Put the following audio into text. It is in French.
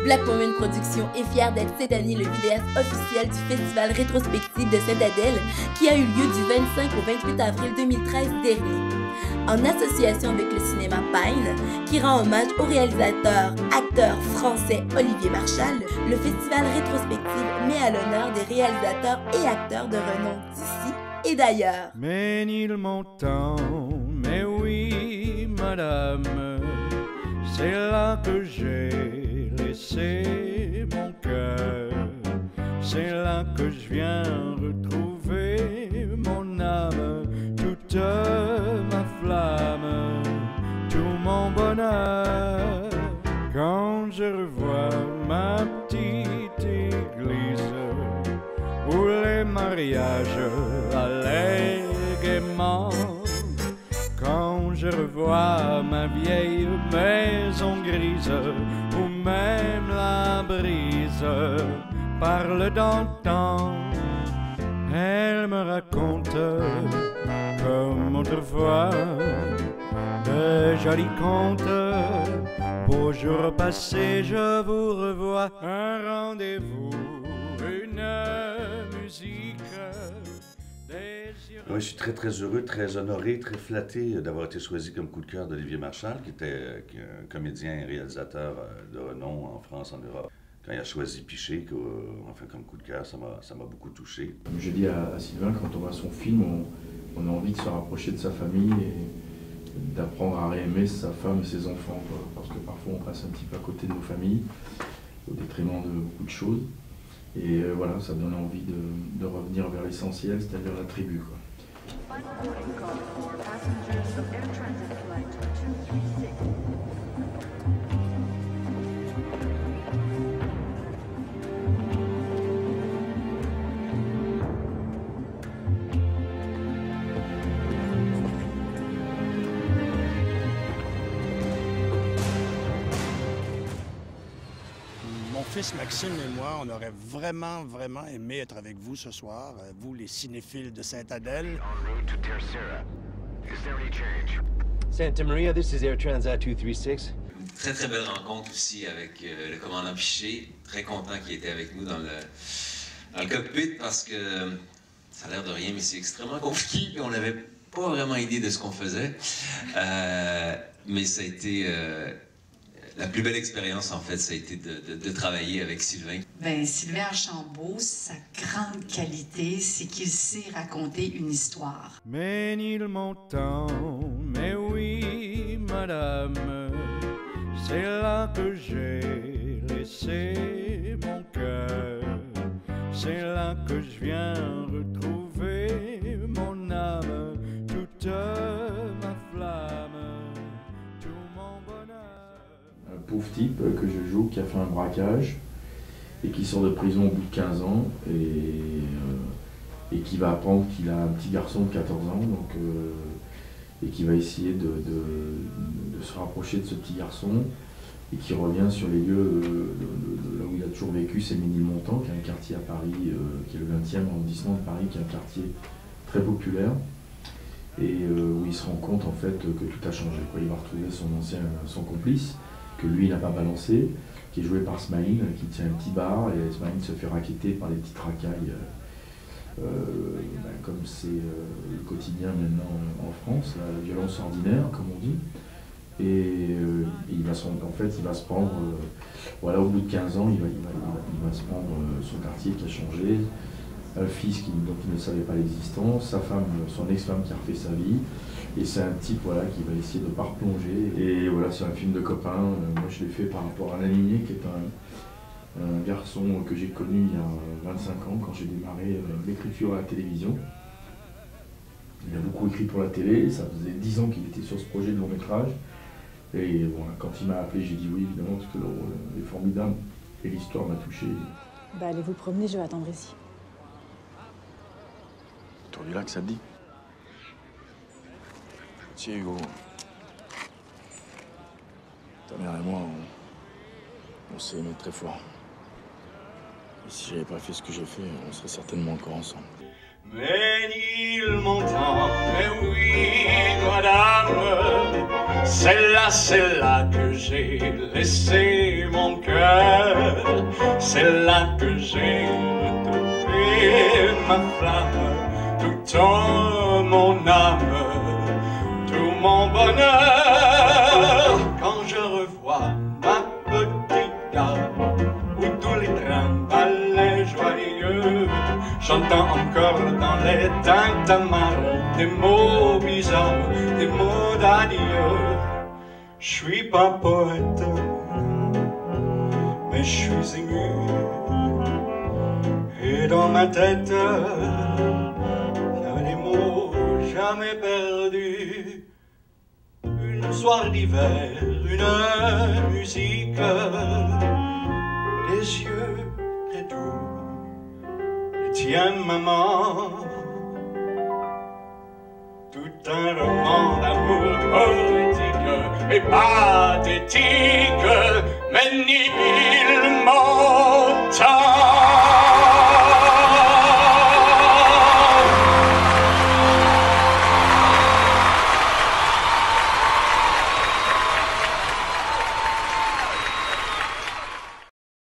Black Woman Productions est fière d'être cette année le vidéaste officiel du Festival rétrospectif de Sainte-Adèle qui a eu lieu du 25 au 28 avril 2013 dernier. En association avec le cinéma Pine, qui rend hommage au réalisateur, acteur français Olivier Marchal, le festival rétrospectif met à l'honneur des réalisateurs et acteurs de renom d'ici et d'ailleurs. Ménilmontant, mais oui, madame, c'est là que j'ai laissé mon cœur. C'est là que je viens retrouver mon âme, toute ma flamme, tout mon bonheur. Quand je revois ma petite église où les mariages allaient gaiement, quand je revois ma vieille maison grise où même la brise parle d'antan, elle me raconte comme autrefois de jolis contes. Beau jour passé, je vous revois. Un rendez-vous, une musique. Oui, je suis très heureux, très honoré, très flatté d'avoir été choisi comme coup de cœur d'Olivier Marchal, qui était un comédien et réalisateur de renom en France, en Europe. Quand il a choisi Piché, enfin comme coup de cœur, ça m'a beaucoup touché. Comme je dis à Sylvain, quand on voit son film, on a envie de se rapprocher de sa famille et d'apprendre à réaimer sa femme et ses enfants, quoi. Parce que parfois on passe un petit peu à côté de nos familles, au détriment de beaucoup de choses. Et voilà, ça donne envie de revenir vers l'essentiel, c'est-à-dire la tribu, quoi. Mon fils Maxime et moi, on aurait vraiment aimé être avec vous ce soir, vous les cinéphiles de Sainte-Adèle. Santa Maria, this is Air Transat 236. Très belle rencontre aussi avec le commandant Piché. Très content qu'il était avec nous dans le cockpit parce que ça a l'air de rien, mais c'est extrêmement compliqué et on n'avait pas vraiment idée de ce qu'on faisait. Mais ça a été la plus belle expérience, en fait, ça a été de travailler avec Sylvain. Bien, Sylvain Archambault, sa grande qualité, c'est qu'il sait raconter une histoire. Ménilmontant, mais oui, madame, c'est là que j'ai laissé mon cœur. C'est là que je viens retrouver mon âme, toute ma flamme. Un pauvre type que je joue qui a fait un braquage et qui sort de prison au bout de 15 ans et qui va apprendre qu'il a un petit garçon de 14 ans donc, et qui va essayer de se rapprocher de ce petit garçon et qui revient sur les lieux là où il a toujours vécu, c'est Ménilmontant, qui est un quartier à Paris, qui est le 20e arrondissement de Paris, qui est un quartier très populaire et où il se rend compte en fait que tout a changé, quoi. Il va retrouver son complice que lui n'a pas balancé, qui est joué par Smaïn, qui tient un petit bar, et Smaïn se fait racketter par des petites racailles, comme c'est le quotidien maintenant en France, la violence ordinaire, comme on dit. Et il va se prendre, voilà, au bout de 15 ans, il va se prendre son quartier qui a changé, un fils dont il ne savait pas l'existence, sa femme, son ex-femme qui a refait sa vie. Et c'est un type voilà, qui va essayer de ne pas replonger. Et voilà, c'est un film de copain. Moi, je l'ai fait par rapport à Aligné, qui est un garçon que j'ai connu il y a 25 ans, quand j'ai démarré l'écriture à la télévision. Il a beaucoup écrit pour la télé. Ça faisait 10 ans qu'il était sur ce projet de long métrage. Et voilà, quand il m'a appelé, j'ai dit oui, évidemment, parce que le rôle est formidable. Et l'histoire m'a touché. Bah, allez vous promener, je vais attendre ici. Autour du lac, ça te dit? Tiens, Hugo, ta mère et moi, on s'est aimés très fort. Et si j'avais pas fait ce que j'ai fait, on serait certainement encore ensemble. Ménilmontant, mais oui, madame, c'est là que j'ai laissé mon cœur. C'est là que j'ai retrouvé ma flamme, toute mon âme, tout mon bonheur. Quand je revois ma petite gare où tous les trains allaient joyeux, j'entends encore dans les tintamarres des mots bizarres, des mots d'adieu. Je suis pas poète, mais je suis ému. Et dans ma tête, il y a les mots jamais perdus. Une soirée d'hiver, une musique, des yeux très doux. Et tiens maman, tout un roman d'amour poétique et pathétique, mais nul